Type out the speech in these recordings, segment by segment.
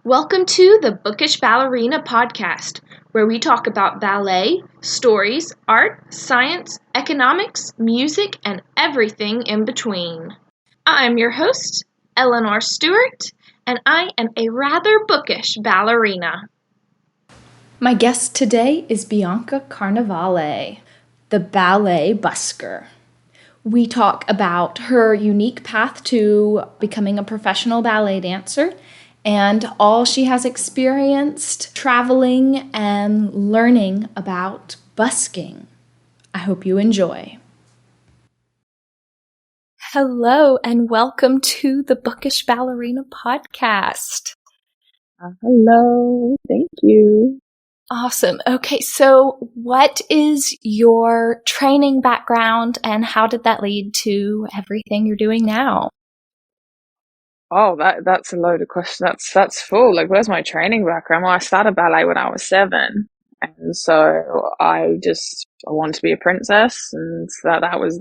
Welcome to the Bookish Ballerina Podcast, where we talk about ballet, stories, art, science, economics, music, and everything in between. I'm your host, Eleanor Stewart, and I am a rather bookish ballerina. My guest today is Bianca Carnovale, the Ballet Busker. We talk about her unique path to becoming a professional ballet dancer and all she has experienced traveling and learning about busking. I hope you enjoy. Hello and welcome to the Bookish Ballerina Podcast. Hello, thank you. Awesome. Okay, so what is your training background and how did that lead to everything you're doing now? Oh, that's a load of questions. That's full. Like, where's my training background? Well, I started ballet when I was 7, and so I wanted to be a princess, and that was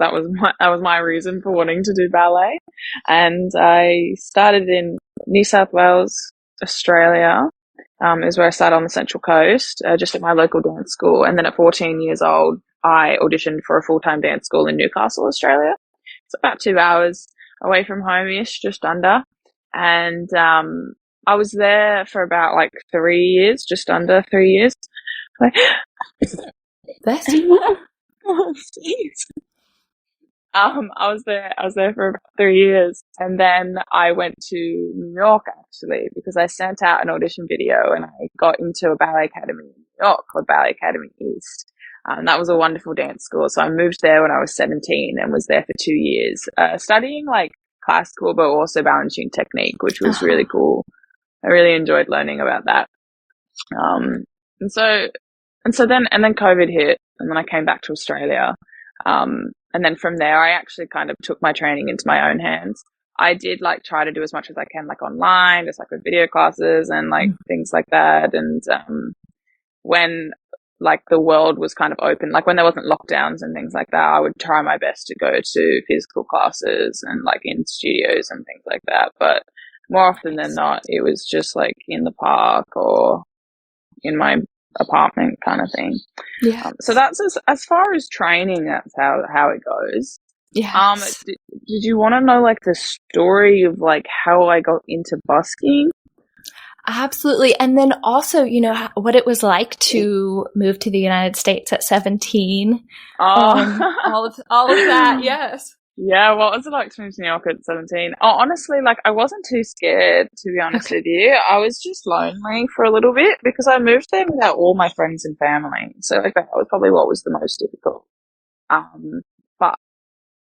my reason for wanting to do ballet. And I started in New South Wales, Australia. Is where I started on the Central Coast, just at my local dance school. And then at 14 years old, I auditioned for a full-time dance school in Newcastle, Australia. It's about 2 hours away from home-ish, just under. And I was there for about 3 years, just under 3 years. Bless you. Oh, jeez. I was there for about 3 years, and then I went to New York actually because I sent out an audition video and I got into a ballet academy in New York called Ballet Academy East. That was a wonderful dance school. So I moved there when I was 17 and was there for 2 years, studying classical, but also balancing technique, which was really cool. I really enjoyed learning about that. And then COVID hit, and then I came back to Australia. And then from there, I actually kind of took my training into my own hands. I did try to do as much as I can, online, just with video classes and things like that. And, when the world was kind of open, when there wasn't lockdowns and things like that, I would try my best to go to physical classes and in studios and things like that. But more often than not, it was just in the park or in my apartment kind of thing. Yeah. So that's as far as training, that's how it goes. Yeah. Did you want to know the story of how I got into busking? Absolutely. And then also, what it was like to move to the United States at 17. All of that. Yes. Yeah, what was it like to move to New York at 17? Oh, honestly, I wasn't too scared, to be honest with you. I was just lonely for a little bit because I moved there without all my friends and family. So, that was probably what was the most difficult. But,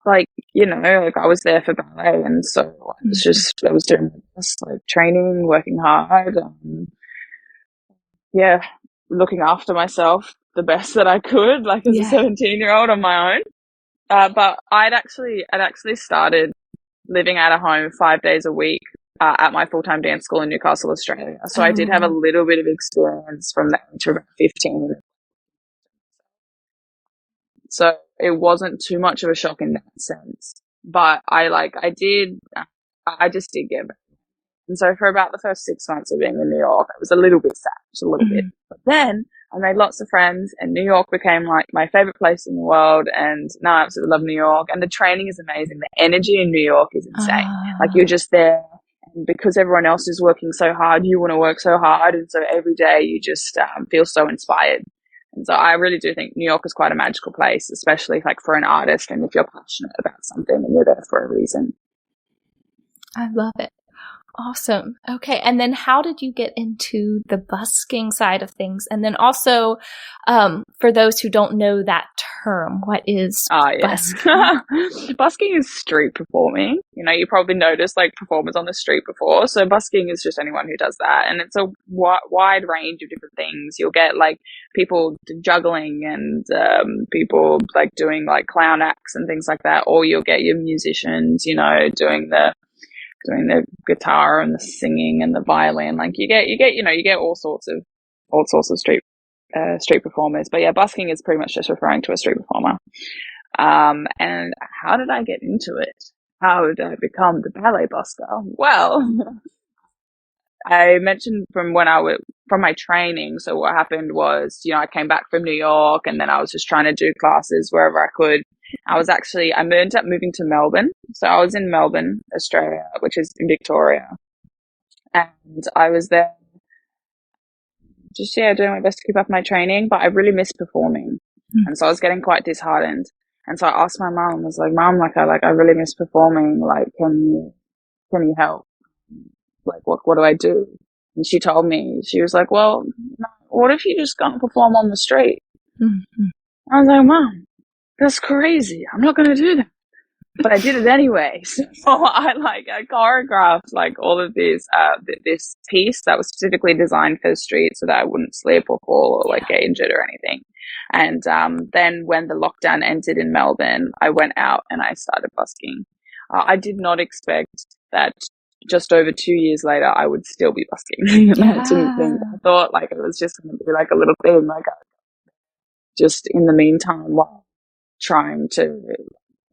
I was there for ballet, and so I was doing my best, training, working hard, looking after myself the best that I could, as a 17-year-old on my own. But I'd actually started living out of home 5 days a week at my full-time dance school in Newcastle, Australia. So I did have a little bit of experience from that to about 15. So it wasn't too much of a shock in that sense. But I just did get back. And so for about the first 6 months of being in New York, it was a little bit sad, just a little bit. But then I made lots of friends, and New York became my favorite place in the world. And now I absolutely love New York. And the training is amazing. The energy in New York is insane. You're just there, and because everyone else is working so hard, you want to work so hard. And so every day you just feel so inspired. And so I really do think New York is quite a magical place, especially for an artist and if you're passionate about something and you're there for a reason. I love it. Awesome. Okay. And then how did you get into the busking side of things? And then also, for those who don't know that term, what is busking? Busking is street performing. You probably noticed performers on the street before. So busking is just anyone who does that. And it's a wide range of different things. You'll get people juggling and people doing clown acts and things like that. Or you'll get your musicians, doing the guitar and the singing and the violin. You get all sorts of street performers. But yeah, busking is pretty much just referring to a street performer. And how did I get into it? How did I become the ballet busker? Well, I mentioned from from my training. So what happened was, I came back from New York and then I was just trying to do classes wherever I could. I ended up moving to Melbourne. So I was in Melbourne, Australia, which is in Victoria. And I was there just, doing my best to keep up my training, but I really missed performing. And so I was getting quite disheartened. And so I asked my mom, I was like, Mom, I really miss performing. Like, can you help? Like, what do I do? And she told me, she was like, well, what if you just go and perform on the street? Mm-hmm. I was like, Mom, that's crazy. I'm not going to do that. But I did it anyway. So I choreographed all of this piece that was specifically designed for the street so that I wouldn't slip or fall or get injured or anything. And then when the lockdown ended in Melbourne, I went out and I started busking. I did not expect that just over 2 years later, I would still be busking. I didn't think. I thought it was just going to be a little thing, just in the meantime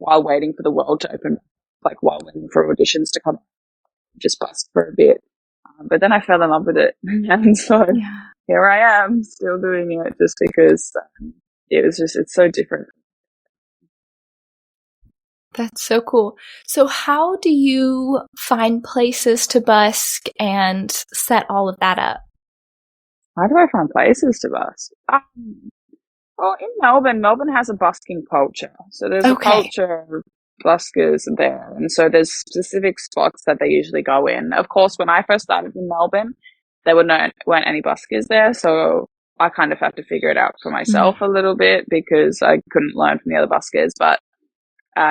while waiting for the world to open, while waiting for auditions to come, just busk for a bit. But then I fell in love with it, and so here I am, still doing it, just because it's so different. That's so cool. So how do you find places to busk and set all of that up? How do I find places to busk? Well, in Melbourne has a busking culture. So there's a culture of buskers there. And so there's specific spots that they usually go in. Of course, when I first started in Melbourne, there weren't any buskers there. So I kind of had to figure it out for myself a little bit because I couldn't learn from the other buskers. But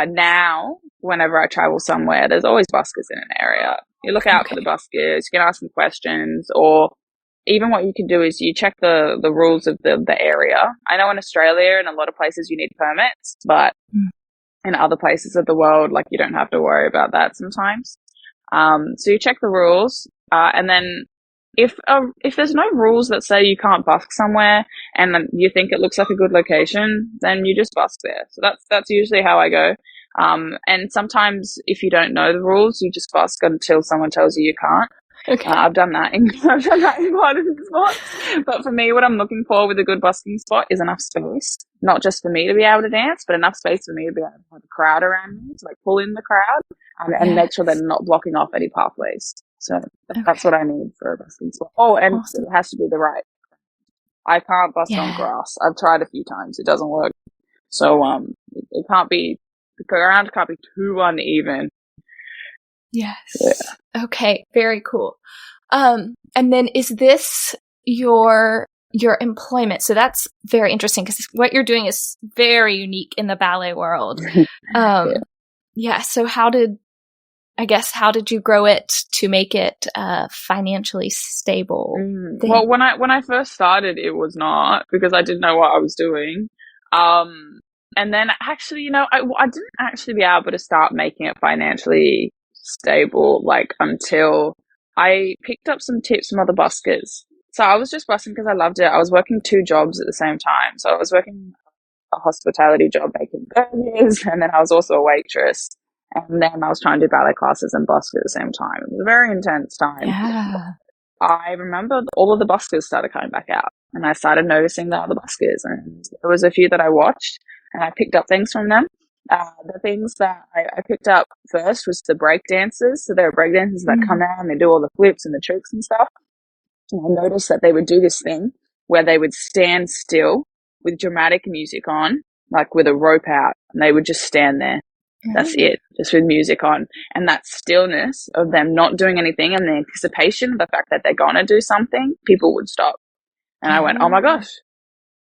now, whenever I travel somewhere, there's always buskers in an area. You look out for the buskers. You can ask them questions, or even what you can do is you check the rules of the area. I know in Australia and a lot of places you need permits, but in other places of the world, you don't have to worry about that sometimes. So you check the rules, and then if there's no rules that say you can't busk somewhere and then you think it looks like a good location, then you just busk there. So that's usually how I go. And sometimes if you don't know the rules, you just busk until someone tells you can't. Okay. I've done that in quite a few spots. But for me, what I'm looking for with a good busking spot is enough space, not just for me to be able to dance, but enough space for me to be able to have a crowd around me, to pull in the crowd and make sure they're not blocking off any pathways. So that's what I need for a busking spot. Oh, and it has to be the right. I can't busk on grass. I've tried a few times. It doesn't work. So it can't be, the ground can't be too uneven. Yes. Yeah. Okay. Very cool. And then is this your employment? So that's very interesting because what you're doing is very unique in the ballet world. So how did you grow it to make it financially stable? Well, when I first started, it was not, because I didn't know what I was doing. And then actually, I didn't actually be able to start making it financially stable until I picked up some tips from other buskers. So I was just busking because I loved it. I was working 2 jobs at the same time. So I was working a hospitality job making burgers, and then I was also a waitress, and then I was trying to do ballet classes and busk at the same time. It was a very intense time. Yeah. I remember all of the buskers started coming back out, and I started noticing the other buskers, and there was a few that I watched and I picked up things from them. The things that I picked up first was the break dancers. So there are break dancers that come out and they do all the flips and the tricks and stuff. And I noticed that they would do this thing where they would stand still with dramatic music on, with a rope out, and they would just stand there. That's it, just with music on. And that stillness of them not doing anything and the anticipation of the fact that they're going to do something, people would stop. And I went, oh my gosh.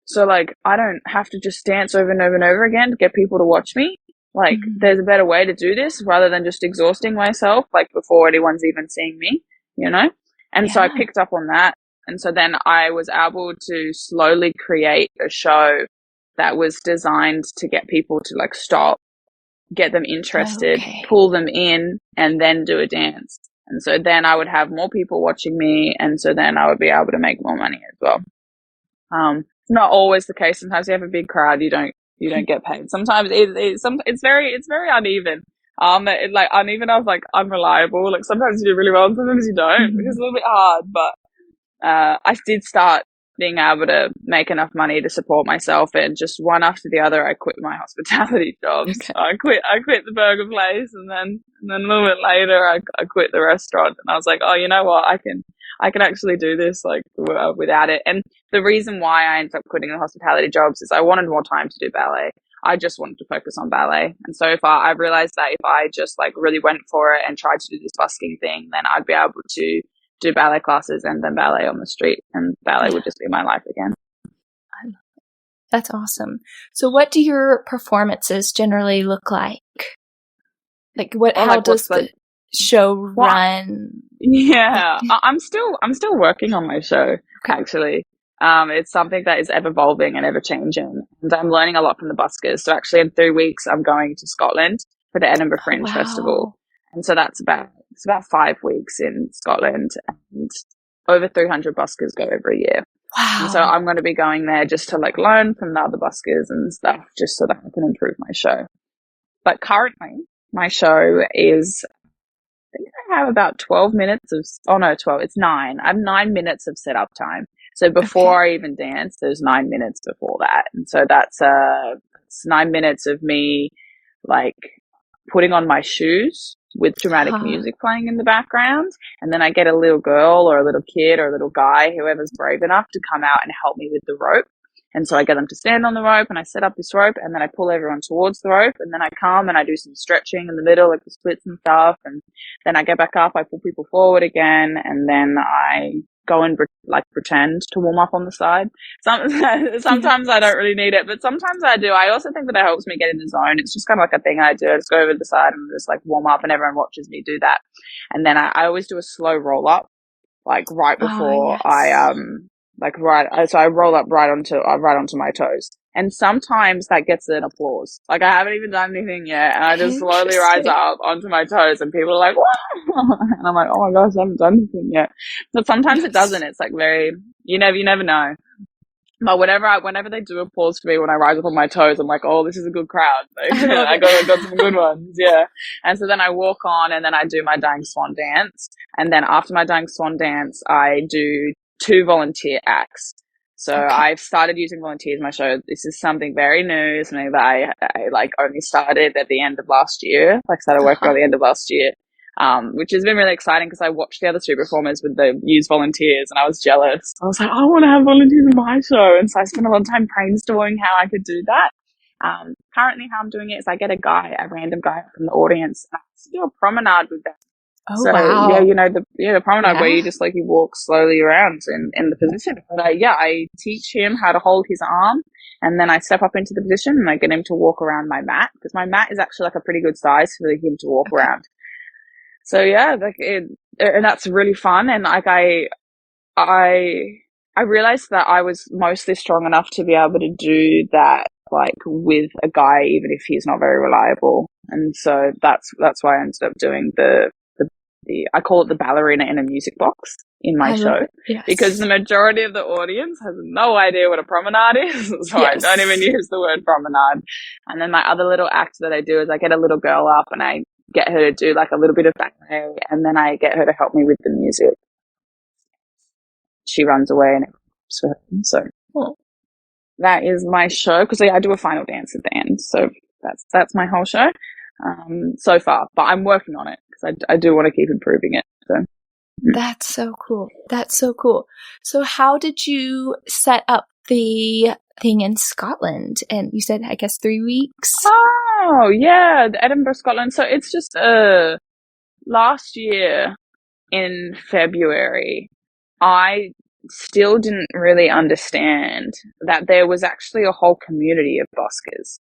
So I don't have to just dance over and over and over again to get people to watch me. There's a better way to do this rather than just exhausting myself, before anyone's even seeing me, And so I picked up on that. And so then I was able to slowly create a show that was designed to get people to stop, get them interested, pull them in, and then do a dance. And so then I would have more people watching me. And so then I would be able to make more money as well. It's not always the case. Sometimes you have a big crowd, you don't get paid. Sometimes it's very uneven. And even I was like unreliable. Like sometimes you do really well and sometimes you don't, which is a little bit hard. But I did start being able to make enough money to support myself, and just one after the other, I quit my hospitality jobs. Okay. I quit the burger place, and then a little bit later, I quit the restaurant, and I was like, oh, you know what, I can actually do this like without it. And the reason why I ended up quitting the hospitality jobs is I wanted more time to do ballet. I just wanted to focus on ballet. And so far, I've realized that if I just like really went for it and tried to do this busking thing, then I'd be able to do ballet classes and then ballet on the street, and ballet would just be my life again. I love it. That's awesome. So what do your performances generally look like? Like how does the show run? Yeah, I'm still working on my show, actually. It's something that is ever evolving and ever changing, and I'm learning a lot from the buskers. So actually in 3 weeks, I'm going to Scotland for the Edinburgh Fringe Festival. And so it's about 5 weeks in Scotland, and over 300 buskers go every year. Wow. And so I'm going to be going there just to like learn from the other buskers and stuff, just so that I can improve my show. But currently my show is, I think I have about 12 minutes of, oh no, 12, it's 9. I have 9 minutes of setup time. So before I even dance, there's 9 minutes before that. And so it's 9 minutes of me like putting on my shoes with dramatic music playing in the background. And then I get a little girl or a little kid or a little guy, whoever's brave enough, to come out and help me with the rope. And so I get them to stand on the rope, and I set up this rope, and then I pull everyone towards the rope, and then I come and I do some stretching in the middle, like the splits and stuff. And then I get back up, I pull people forward again, and then I go and pretend to warm up on the side. Sometimes I don't really need it, but sometimes I do. I also think that it helps me get in the zone. It's just kind of like a thing I do. I just go over the side and just like warm up, and everyone watches me do that. And then I always do a slow roll up, like right before so I roll up right onto my toes. And sometimes that gets an applause. Like I haven't even done anything yet, and I just slowly rise up onto my toes, and people are like, "Wow!" And I'm like, "Oh my gosh, I haven't done anything yet." But sometimes it doesn't. It's like you never know. But whenever they do applause for me when I rise up on my toes, I'm like, "Oh, this is a good crowd. Like, I got some good ones." Yeah. And so then I walk on, and then I do my dying swan dance, and then after my dying swan dance, I do 2 volunteer acts. So I've started using volunteers in my show. This is something very new, something that I like only started at the end of last year. Like started working at the end of last year, which has been really exciting because I watched the other 2 performers with the use volunteers, and I was jealous. I was like, I want to have volunteers in my show, and so I spent a lot of time brainstorming how I could do that. Currently, how I'm doing it is I get a random guy from the audience, and I have to do a promenade with them. Oh, wow. Yeah, the promenade where you just like you walk slowly around in the position. But I teach him how to hold his arm, and then I step up into the position and I get him to walk around my mat, because my mat is actually like a pretty good size for him to walk around. So yeah, and that's really fun. And like I realized that I was mostly strong enough to be able to do that like with a guy, even if he's not very reliable. And so that's why I ended up doing I call it the ballerina in a music box in my show, because the majority of the audience has no idea what a promenade is. So I don't even use the word promenade. And then my other little act that I do is I get a little girl up and I get her to do like a little bit of ballet, and then I get her to help me with the music. She runs away and so that is my show, because I do a final dance at the end. So that's my whole show so far, but I'm working on it because I do want to keep improving it. So that's so cool. So how did you set up the thing in Scotland? And you said, I guess, 3 weeks? Oh yeah, the Edinburgh, Scotland. So it's just last year in February, I still didn't really understand that there was actually a whole community of buskers.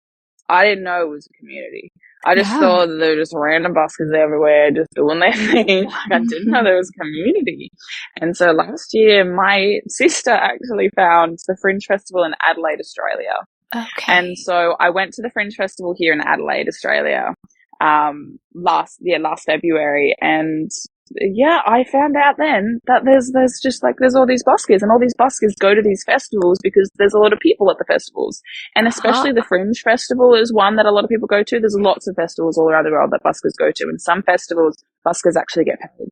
I didn't know it was a community. I just thought that there were just random buskers everywhere just doing their thing. Like, I didn't know there was a community. And so last year, my sister actually found the Fringe Festival in Adelaide, Australia. Okay. And so I went to the Fringe Festival here in Adelaide, Australia, last February. And yeah, I found out then that there's just like, there's all these buskers, and all these buskers go to these festivals because there's a lot of people at the festivals. And especially the Fringe Festival is one that a lot of people go to. There's lots of festivals all around the world that buskers go to. And some festivals, buskers actually get paid.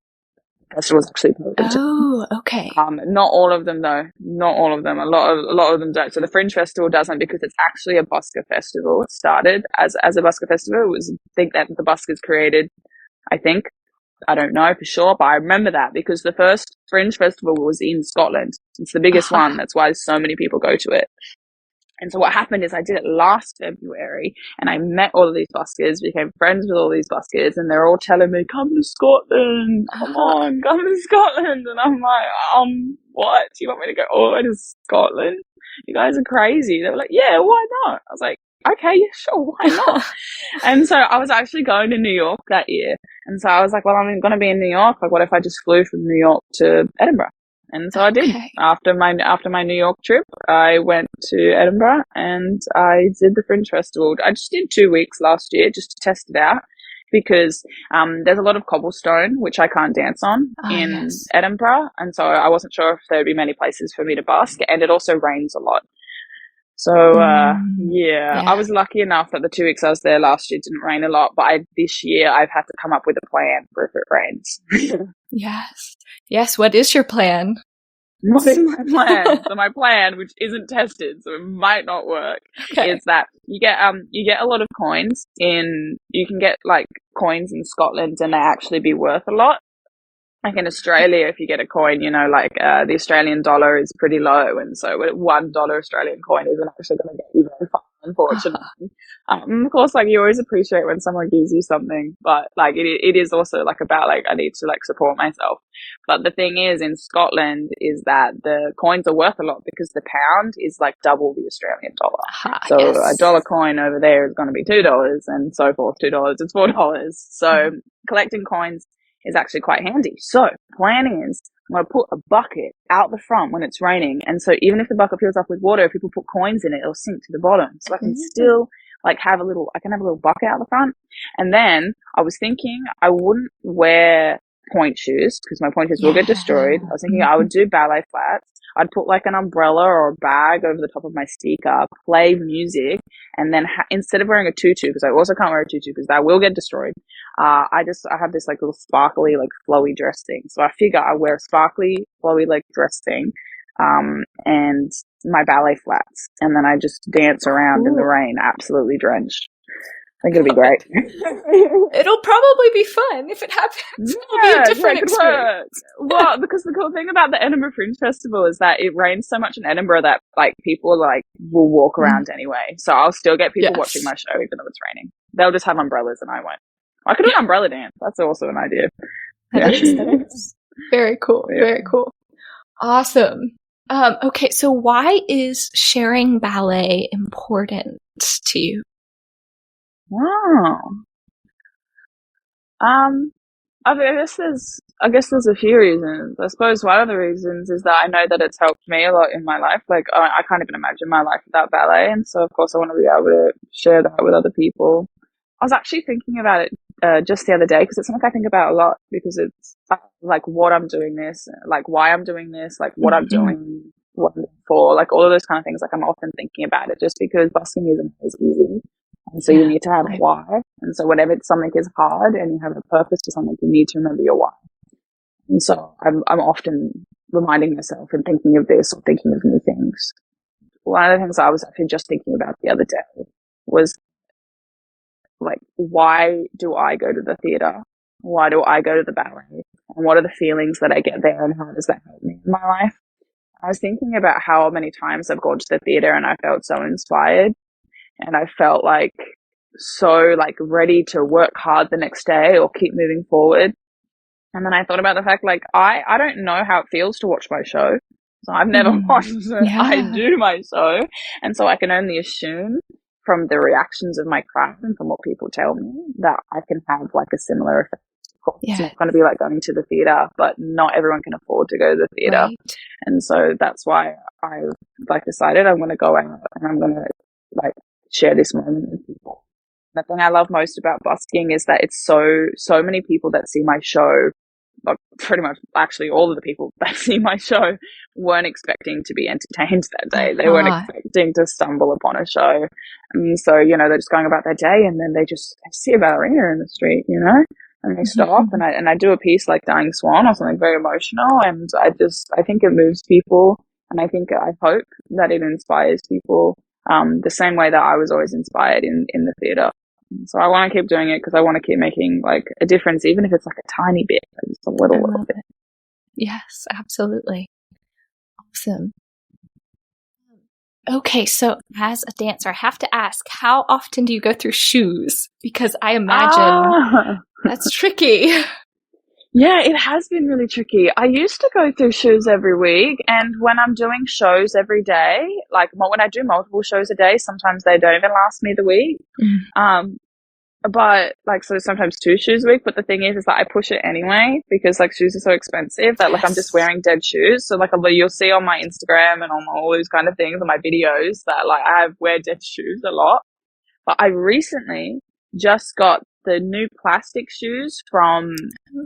Festivals actually paid. Oh, okay. Not all of them though. Not all of them. A lot of them don't. So the Fringe Festival doesn't, because it's actually a busker festival. It started as a busker festival. It was, I think that the buskers created, I think, I don't know for sure, but I remember that because the first Fringe Festival was in Scotland. It's the biggest one. That's why so many people go to it. And so what happened is I did it last February, and I met all of these buskers, became friends with all these buskers, and they're all telling me, come to Scotland, come on, come to Scotland. And I'm like, what? Do you want me to go all the way to Scotland? You guys are crazy. They were like, yeah, why not? I was like, okay, yeah, sure, why not? And so I was actually going to New York that year. And so I was like, well, I'm going to be in New York. Like, what if I just flew from New York to Edinburgh? And so I did. After my New York trip, I went to Edinburgh and I did the Fringe Festival. I just did 2 weeks last year just to test it out, because there's a lot of cobblestone, which I can't dance on in Edinburgh. And so I wasn't sure if there'd be many places for me to busk. And it also rains a lot. So, I was lucky enough that the 2 weeks I was there last year didn't rain a lot, but this year I've had to come up with a plan for if it rains. Yes. What is your plan? What is my plan? So my plan, which isn't tested, so it might not work, is that you get a lot of coins you can get like coins in Scotland, and they actually be worth a lot. Like in Australia, if you get a coin, the Australian dollar is pretty low, and so $1 Australian coin isn't actually going to get you very far, unfortunately. Of course, like, you always appreciate when someone gives you something, but like it is also like about like I need to like support myself. But the thing is, in Scotland, is that the coins are worth a lot because the pound is like double the Australian dollar. So a dollar coin over there is going to be $2, and so forth. $2 is $4. So collecting coins is actually quite handy. So plan is, I'm going to put a bucket out the front when it's raining, and so even if the bucket fills up with water, if people put coins in it, it'll sink to the bottom. So I can still like have a little bucket out the front. And then I was thinking I wouldn't wear point shoes because my point shoes will get destroyed. I was thinking I would do ballet flats. I'd put like an umbrella or a bag over the top of my speaker, play music, and then instead of wearing a tutu, because I also can't wear a tutu because that will get destroyed, I have this like little sparkly, like flowy dress thing. So I figure I wear a sparkly, flowy, like dress thing, and my ballet flats, and then I just dance around in the rain, absolutely drenched. I think it'll be great. It'll probably be fun if it happens. It'll be a different experience. Well, because the cool thing about the Edinburgh Fringe Festival is that it rains so much in Edinburgh that like people like will walk around anyway. So I'll still get people watching my show even though it's raining. They'll just have umbrellas and I won't. I could do an umbrella dance. That's also an idea. That is very cool. Yeah. Very cool. Awesome. Okay, so why is sharing ballet important to you? Wow. I guess there's a few reasons. I suppose one of the reasons is that I know that it's helped me a lot in my life. Like I can't even imagine my life without ballet, and so of course I want to be able to share that with other people. I was actually thinking about it just the other day because it's something I think about a lot because it's like what I'm doing this, like why I'm doing this, like what I'm doing, what I'm doing for, like all of those kind of things. Like I'm often thinking about it just because busking isn't always easy. And so you need to have a why. And so whenever something is hard and you have a purpose to something, you need to remember your why. And so I'm often reminding myself and thinking of this or thinking of new things. One of the things I was actually just thinking about the other day was like, why do I go to the theatre? Why do I go to the ballet? And what are the feelings that I get there and how does that help me in my life? I was thinking about how many times I've gone to the theatre and I felt so inspired. And I felt like so like ready to work hard the next day or keep moving forward. And then I thought about the fact like I don't know how it feels to watch my show. So I've never watched it. I do my show. And so I can only assume from the reactions of my craft and from what people tell me that I can have like a similar effect. It's not going to be like going to the theatre, but not everyone can afford to go to the theatre. Right. And so that's why I like decided I'm going to go out and I'm going to like share this moment with people. The thing I love most about busking is that it's so many people that see my show like pretty much actually all of the people that see my show weren't expecting to be entertained that day. They weren't expecting to stumble upon a show. And so, you know, they're just going about their day, and then they see a ballerina in the street, you know, and they stop, and I do a piece like Dying Swan or something very emotional, and I think it moves people, and I hope that it inspires people the same way that I was always inspired in the theatre. So I want to keep doing it because I want to keep making like a difference, even if it's like a tiny bit, just a little bit. Yes, absolutely. Awesome. Okay, so as a dancer, I have to ask, how often do you go through shoes? Because I imagine that's tricky. Yeah, it has been really tricky. I used to go through shoes every week, and when I'm doing shows every day, like when I do multiple shows a day, sometimes they don't even last me the week. But like, so sometimes 2 shoes a week, but the thing is that I push it anyway because like shoes are so expensive that like I'm just wearing dead shoes. So like you'll see on my Instagram and on all those kind of things on my videos that like I wear dead shoes a lot. But I recently just got the new plastic shoes from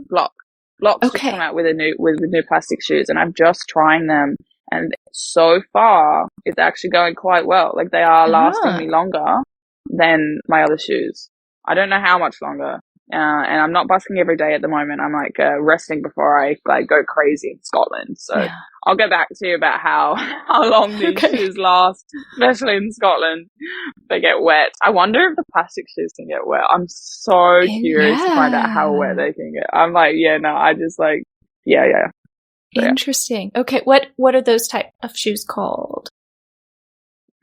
Block. Block's just come out with new plastic shoes, and I'm just trying them, and so far it's actually going quite well. Like they are lasting me longer than my other shoes. I don't know how much longer. And I'm not busking every day at the moment. I'm like resting before I like go crazy in Scotland. So I'll get back to you about how long these shoes last, especially in Scotland. They get wet. I wonder if the plastic shoes can get wet. I'm so curious to find out how wet they can get. I'm like, I just like, So, Interesting. Okay, what are those type of shoes called?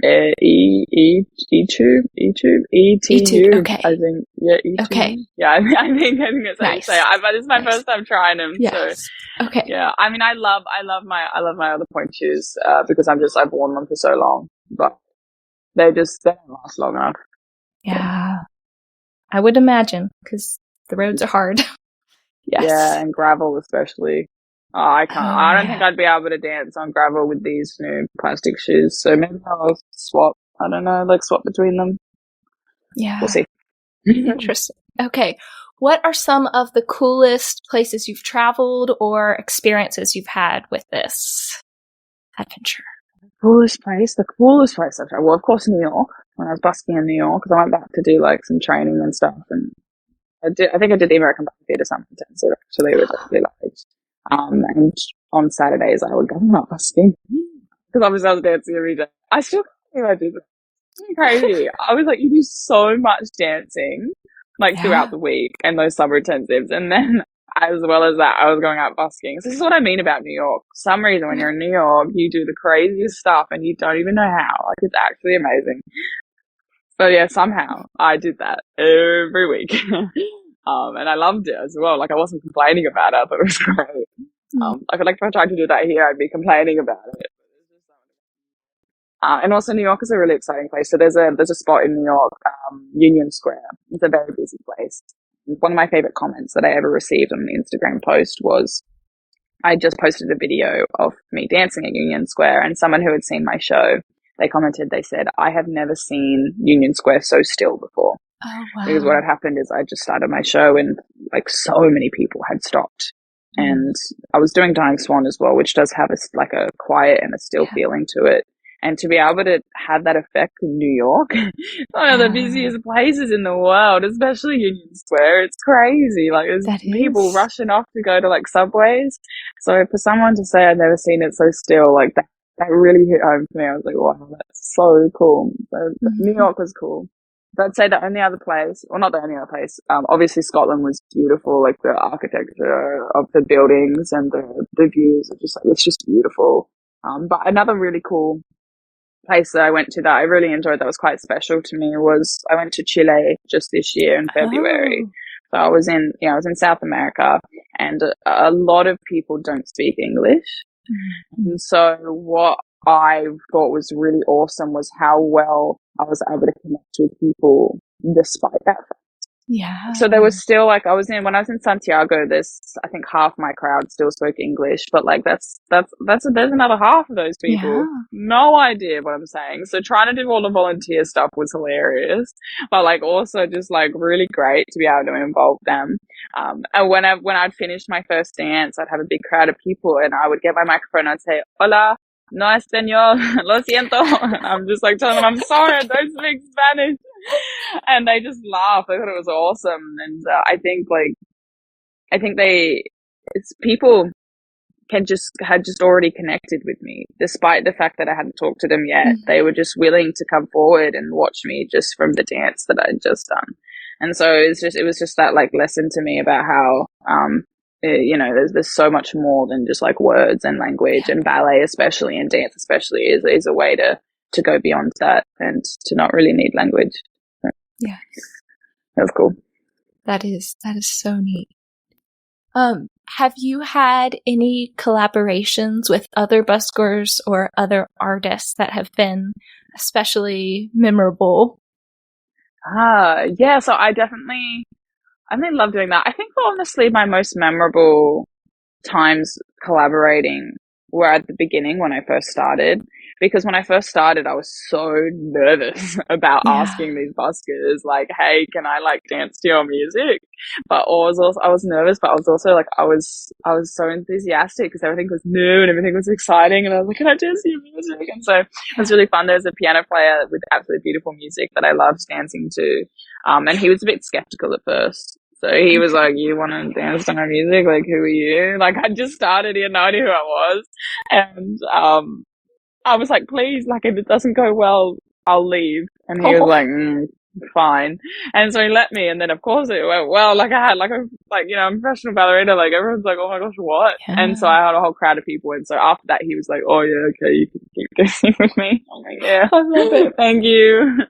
E-tube, okay. I think, E-tube. Okay. Yeah, I think that's how you say it. But it's my first time trying them. Yes. So, okay. Yeah, I mean, I love my other point shoes, because I've worn them for so long, but they don't last long enough. Yeah. I would imagine, because the roads are hard. Yes. Yeah, and gravel especially. Oh, I can't. I don't think I'd be able to dance on gravel with these new plastic shoes. So maybe I'll swap. I don't know, like swap between them. Yeah. We'll see. Interesting. Okay. What are some of the coolest places you've traveled or experiences you've had with this adventure? The coolest place I've traveled. Well, of course, New York. When I was busking in New York, because I went back to do like some training and stuff, and I think I did the American Ballet Theatre something intensive. Actually, it was really liked. And on Saturdays I would go out busking because obviously I was dancing every day. I still can't believe I did that. It's crazy. I was like, you do so much dancing like throughout the week and those summer intensives, and then as well as that, I was going out busking. So this is what I mean about New York. For some reason, when you're in New York, you do the craziest stuff and you don't even know how. Like, it's actually amazing. So yeah, somehow I did that every week. And I loved it as well. Like, I wasn't complaining about it. I thought it was great. I feel like if I tried to do that here, I'd be complaining about it. And also New York is a really exciting place. So there's a spot in New York, Union Square. It's a very busy place. One of my favorite comments that I ever received on an Instagram post was, I just posted a video of me dancing at Union Square, and someone who had seen my show, they commented, they said, I have never seen Union Square so still before. Oh, wow. Because what had happened is I just started my show and like so many people had stopped. And I was doing Dying Swan as well, which does have a quiet and a still feeling to it. And to be able to have that effect in New York, one of the busiest places in the world, especially Union Square, it's crazy. Like, there's people rushing off to go to like subways. So for someone to say I've never seen it so still, like that really hit home for me. I was like, wow, that's so cool. So New York was cool. But I'd say the only other place, well, not the only other place, obviously Scotland was beautiful, like the architecture of the buildings and the views are just like, it's just beautiful. But another really cool place that I went to that I really enjoyed that was quite special to me was I went to Chile just this year in February. So I was in South America, and a lot of people don't speak English. And so what I thought was really awesome was how well I was able to connect with people despite that fact. Yeah. So there was still like, when I was in Santiago, I think half my crowd still spoke English, but like there's another half of those people. No idea what I'm saying. So trying to do all the volunteer stuff was hilarious, but like also just like really great to be able to involve them. And when I'd finished my first dance, I'd have a big crowd of people, and I would get my microphone and I'd say, "Hola, no español, lo siento." And I'm just like telling them, "I'm sorry, I don't speak Spanish." And they just laugh. They thought it was awesome. And I think it's people had just already connected with me, despite the fact that I hadn't talked to them yet. Mm-hmm. They were just willing to come forward and watch me just from the dance that I'd just done. And so it was just that like lesson to me about how, there's so much more than just like words and language, and ballet especially, and dance especially is a way to go beyond that and to not really need language. So, yeah. That's cool. That is so neat. Have you had any collaborations with other buskers or other artists that have been especially memorable? Yeah, so I definitely love doing that. I think honestly my most memorable times collaborating were at the beginning when I first started. Because when I first started, I was so nervous about asking these buskers, like, "Hey, can I like dance to your music?" But I was nervous, but I was also like, I was so enthusiastic because everything was new and everything was exciting, and I was like, "Can I dance to your music?" And so it was really fun. There's a piano player with absolutely beautiful music that I loved dancing to, and he was a bit skeptical at first. So he was like, "You want to dance to my music? Like, who are you?" Like, I just started, he had no idea who I was, and I was like, "Please, like, if it doesn't go well, I'll leave." And he was like, "Fine." And so he let me. And then, of course, it went well. Like, I had, I'm a professional ballerina. Like, everyone's like, "Oh my gosh, what?" Yeah. And so I had a whole crowd of people. And so after that, he was like, "Oh, yeah, okay, you can keep dancing with me." I'm like, "Yeah, I love it. Thank you."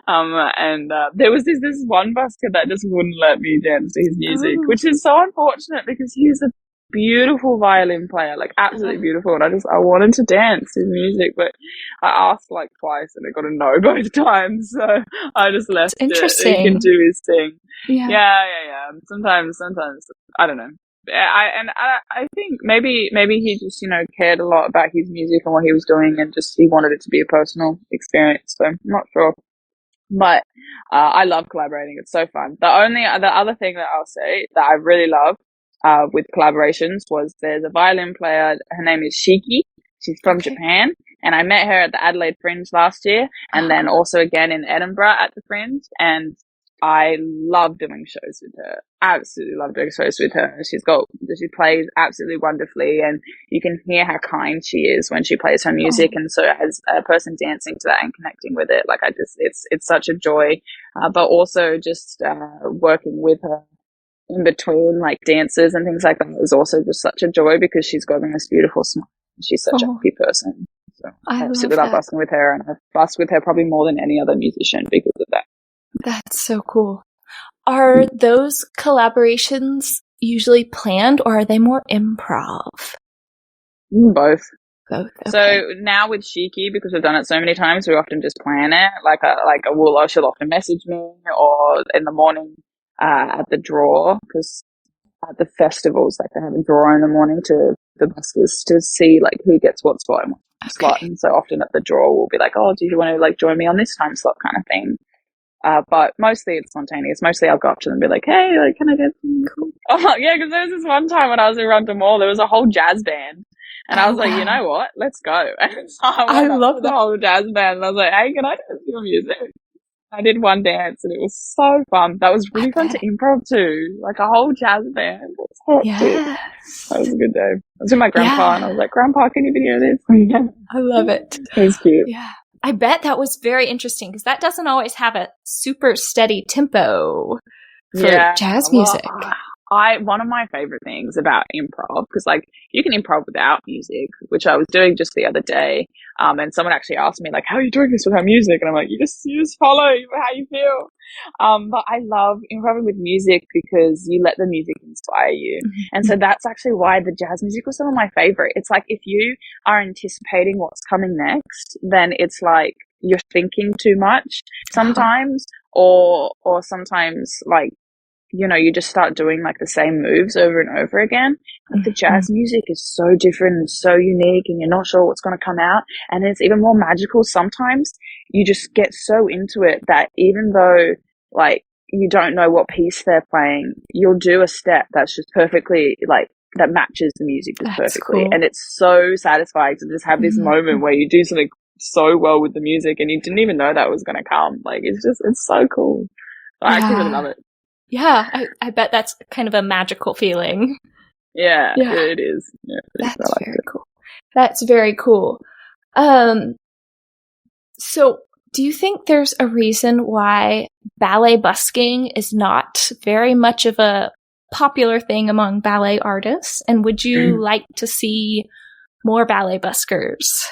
And there was this one busker that just wouldn't let me dance to his music, which is so unfortunate because he's a beautiful violin player, like absolutely beautiful, and I wanted to dance his music, but I asked like twice and I got a no both times, so I just left it. He can do his thing. Yeah. Sometimes I don't know. I think maybe he just cared a lot about his music and what he was doing, and just he wanted it to be a personal experience. So I'm not sure. But I love collaborating. It's so fun. The other thing that I'll say that I really love with collaborations was there's a violin player. Her name is Shiki. She's from Japan, and I met her at the Adelaide Fringe last year, and then also again in Edinburgh at the Fringe. And I love doing shows with her. Absolutely love doing shows with her. She plays absolutely wonderfully, and you can hear how kind she is when she plays her music. And so as a person dancing to that and connecting with it, it's such a joy. But also just working with her in between like dances and things like that is also just such a joy, because she's got the most beautiful smile. She's such a happy person. So I absolutely love busking with her, and I've busked with her probably more than any other musician because of that. That's so cool. Are those collaborations usually planned, or are they more improv? Both. Okay. So now with Shiki, because we've done it so many times, we often just plan it. She'll often message me, or in the morning at the draw, because at the festivals, like they have a draw in the morning to the buskers to see like who gets what spot and what slot. And so often at the draw, we'll be like, "Oh, do you want to like join me on this time slot?" kind of thing. But mostly it's spontaneous. Mostly I'll go up to them and be like, "Hey, like, can I get some?" Cool. Oh, yeah, because there was this one time when I was in Rundle Mall, there was a whole jazz band. And I was like, "You know what? Let's go." And so I love the whole jazz band. And I was like, "Hey, can I dance your music?" I did one dance and it was so fun. That was really fun to improv too. Like a whole jazz band. Yes. That was a good day. I was with my grandpa and I was like, "Grandpa, can you video this?" I love it. It was cute. Yeah. I bet that was very interesting, because that doesn't always have a super steady tempo for jazz music. One of my favorite things about improv, because like you can improv without music, which I was doing just the other day. And someone actually asked me like, "How are you doing this without music?" And I'm like, you just follow how you feel. But I love improvising with music because you let the music inspire you. Mm-hmm. And so that's actually why the jazz music was some of my favorite. It's like, if you are anticipating what's coming next, then it's like you're thinking too much sometimes, or sometimes like, you just start doing like the same moves over and over again. Like the jazz music is so different and so unique, and you're not sure what's going to come out. And it's even more magical. Sometimes you just get so into it that even though like you don't know what piece they're playing, you'll do a step that's just perfectly like that matches the music just perfectly. Cool. And it's so satisfying to just have this moment where you do something so well with the music and you didn't even know that was going to come. Like, it's so cool. I actually really love it. Yeah, I bet that's kind of a magical feeling. Yeah. It is. Yeah, that's very cool. That's very cool. So do you think there's a reason why ballet busking is not very much of a popular thing among ballet artists? And would you like to see more ballet buskers?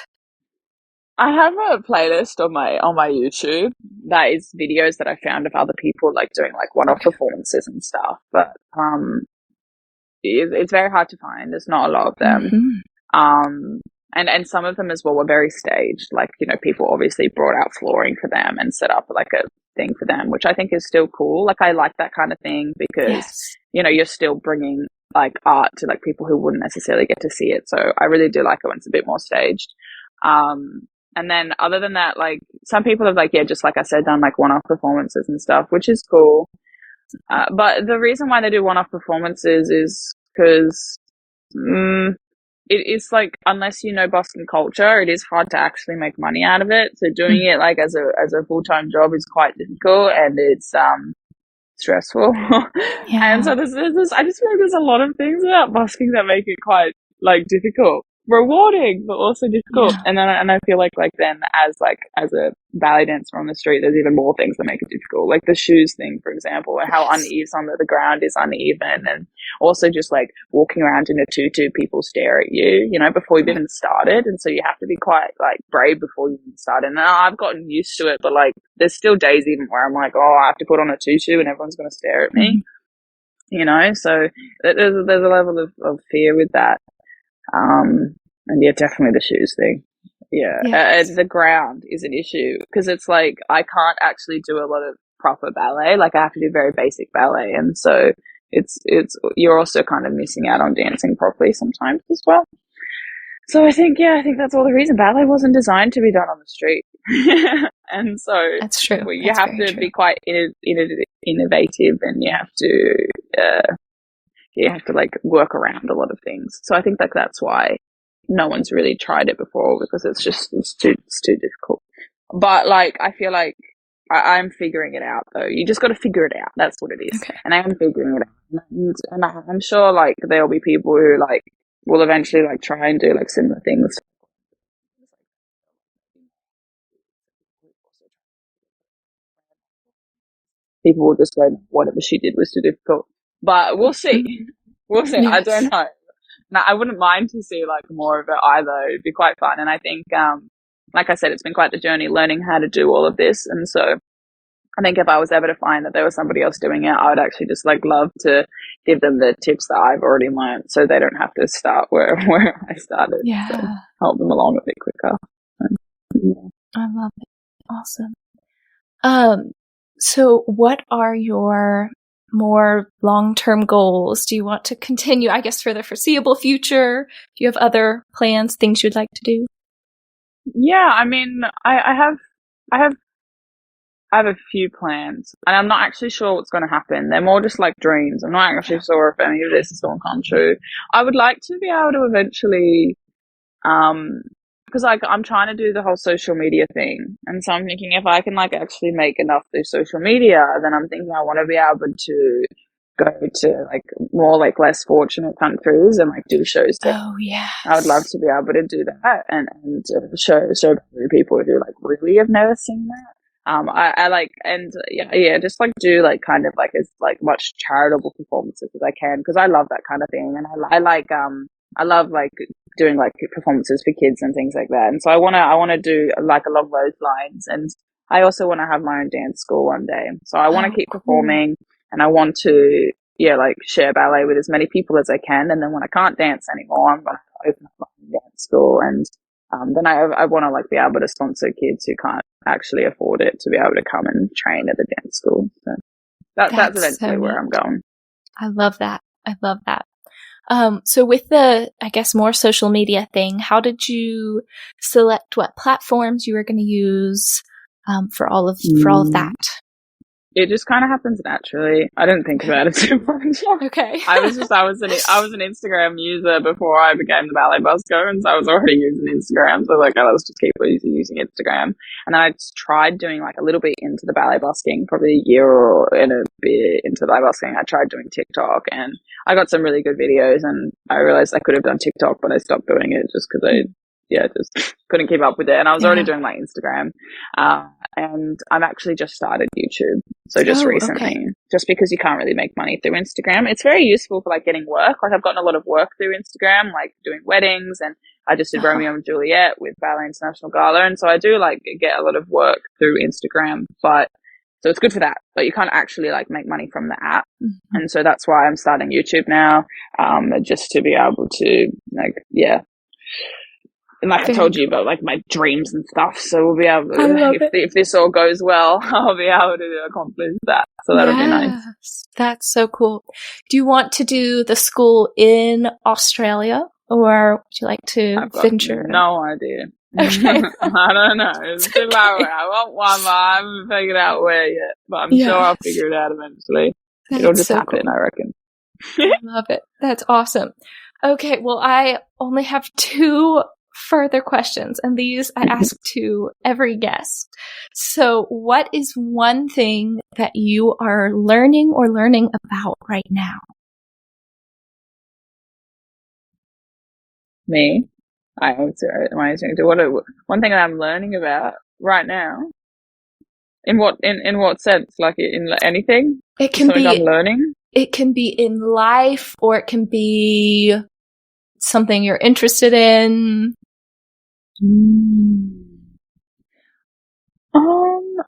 I have a playlist on my YouTube that is videos that I found of other people like doing like one-off performances and stuff. But it's very hard to find. There's not a lot of them. And some of them as well were very staged. Like, you know, people obviously brought out flooring for them and set up like a thing for them, which I think is still cool. Like, I like that kind of thing because, you know, you're still bringing like art to like people who wouldn't necessarily get to see it. So I really do like it when it's a bit more staged. And then other than that, like some people have like, just like I said, done like one-off performances and stuff, which is cool. But the reason why they do one-off performances is because, it is like, unless you know busking culture, it is hard to actually make money out of it. So doing it like as a full-time job is quite difficult and it's stressful. And so there's I just feel like there's a lot of things about busking that make it quite like difficult. Rewarding but also difficult. And I feel like then as a ballet dancer on the street, there's even more things that make it difficult, like the shoes thing, for example, and how uneven the ground is uneven, and also just like walking around in a tutu, people stare at you, you know, before you've even started, and so you have to be quite like brave before you even start. And I've gotten used to it, but like there's still days even where I'm like, I have to put on a tutu and everyone's going to stare at me, you know. So there's a level of fear with that. And definitely the shoes thing. The ground is an issue because it's like I can't actually do a lot of proper ballet. Like I have to do very basic ballet, and so it's you're also kind of missing out on dancing properly sometimes as well. So I think that's all the reason. Ballet wasn't designed to be done on the street, and so that's true. You have to be quite innovative, and you have to like work around a lot of things. So I think that's why no one's really tried it before, because it's too difficult. But like I feel like I'm figuring it out though. You just got to figure it out. That's what it is. Okay. And I am figuring it out. And I'm sure like there'll be people who like will eventually like try and do like similar things. People will just go, whatever she did was too difficult. But we'll see. We'll see. Yes. I don't know. No, I wouldn't mind to see like more of it either. It'd be quite fun. And I think, like I said, it's been quite the journey learning how to do all of this. And so I think if I was ever to find that there was somebody else doing it, I would actually just like love to give them the tips that I've already learned, so they don't have to start where I started. Yeah. So help them along a bit quicker. I love it. Awesome. So what are your more long-term goals? Do you want to continue, I guess, for the foreseeable future? Do you have other plans, things you'd like to do? Yeah, I mean, I have a few plans, and I'm not actually sure what's going to happen. They're more just like dreams. I'm not actually sure if any of this is going to come true. I would like to be able to eventually, because like I'm trying to do the whole social media thing, and so I'm thinking if I can like actually make enough through social media, then I'm thinking I want to be able to go to like more like less fortunate countries and like do shows there. Oh yeah, I would love to be able to do that and show people who like really have never seen that. I like, and just like do like kind of like as like much charitable performances as I can, because I love that kind of thing, and I love like doing like performances for kids and things like that. And so I want to do like along those lines, and I also want to have my own dance school one day. So I want to keep performing, and I want to like share ballet with as many people as I can. And then when I can't dance anymore, I'm going to open up my own dance school, and then I want to like be able to sponsor kids who can't actually afford it to be able to come and train at the dance school. So that's eventually where I'm going. I love that. So with the, I guess, more social media thing, how did you select what platforms you were going to use for all of that? It just kind of happens naturally. I didn't think about it too much. Okay. I was an Instagram user before I became the Ballet Busker, and so I was already using Instagram. So I was like, oh, let's just keep using Instagram. And then I tried doing like a little bit into the ballet busking, probably a year or in a bit into the ballet busking. I tried doing TikTok, and I got some really good videos, and I realized I could have done TikTok, but I stopped doing it just because just couldn't keep up with it. And I was already doing my Instagram. And I've actually just started YouTube. So just recently, just because you can't really make money through Instagram. It's very useful for like getting work. Like I've gotten a lot of work through Instagram, like doing weddings, and I just did Romeo and Juliet with Ballet International Gala. And so I do like get a lot of work through Instagram, so it's good for that, but you can't actually like make money from the app. Mm-hmm. And so that's why I'm starting YouTube now, just to be able to and like I told you about like my dreams and stuff, so we'll be able to, if this all goes well, I'll be able to accomplish that. So that'll be nice. That's so cool. Do you want to do the school in Australia, or would you like to venture? No idea. Okay. I don't know. It's too far away. I want one, but I haven't figured out where yet. But I'm sure I'll figure it out eventually. It'll just happen, I reckon. I love it. That's awesome. Okay, well, I only have 2 further questions, and these I ask to every guest. So what is one thing that you are learning about right now? Me? I answer it. One thing that I'm learning about right now? In what sense? Like in anything? It can be I'm learning? It can be in life, or it can be something you're interested in.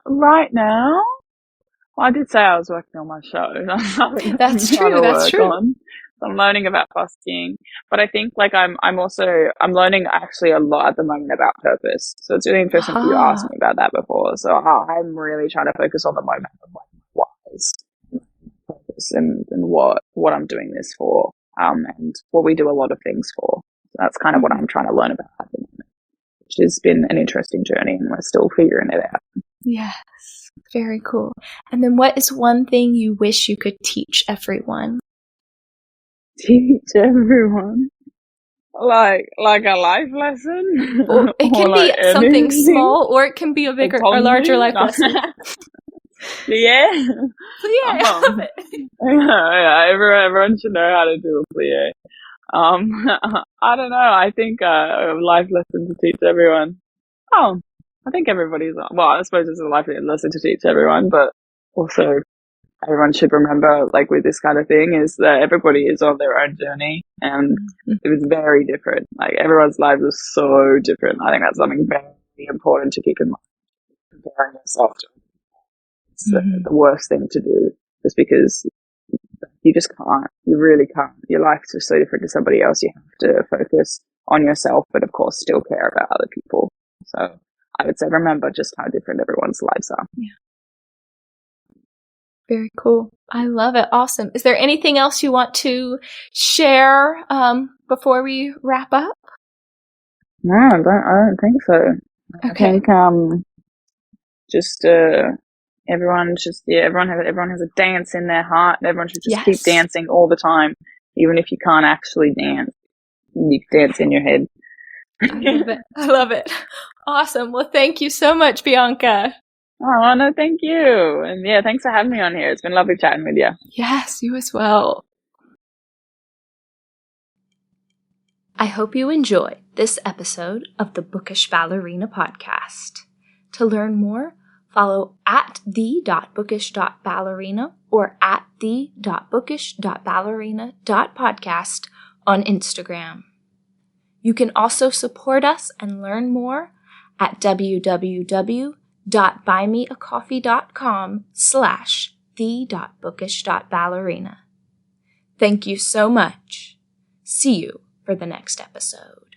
Right now, well, I did say I was working on my show. That's true. I'm learning about busking, but I think like I'm learning actually a lot at the moment about purpose. So it's really interesting that you asked me about that before. So I'm really trying to focus on the moment of like what is purpose and what I'm doing this for, and what we do a lot of things for. So that's kind of what I'm trying to learn about at the moment, which has been an interesting journey, and we're still figuring it out. Yes, very cool. And then what is one thing you wish you could teach everyone? Teach everyone? Like a life lesson? Well, it can be something small, or it can be a bigger or larger life lesson. Plie? Plie, I love it. Yeah, everyone should know how to do a plie. I don't know. I think a life lesson to teach everyone. I think I suppose it's a life lesson to teach everyone, but also everyone should remember, like with this kind of thing, is that everybody is on their own journey, and it was very different. Like everyone's lives are so different. I think that's something very important to keep in mind. Comparing yourself to it's the worst thing to do, just because you just can't. You really can't. Your life's just so different to somebody else. You have to focus on yourself, but of course still care about other people. So I would say remember just how different everyone's lives are. Yeah. Very cool. I love it. Awesome. Is there anything else you want to share before we wrap up? No, I don't think so. Okay. I think everyone has a dance in their heart. Everyone should just keep dancing all the time, even if you can't actually dance. You dance in your head. I love it. Awesome. Well, thank you so much, Bianca. Oh, no, thank you. And yeah, thanks for having me on here. It's been lovely chatting with you. Yes, you as well. I hope you enjoyed this episode of the Bookish Ballerina Podcast. To learn more, follow at the.bookish.ballerina or at the.bookish.ballerina.podcast on Instagram. You can also support us and learn more at www.buymeacoffee.com/the.bookish.ballerina. Thank you so much. See you for the next episode.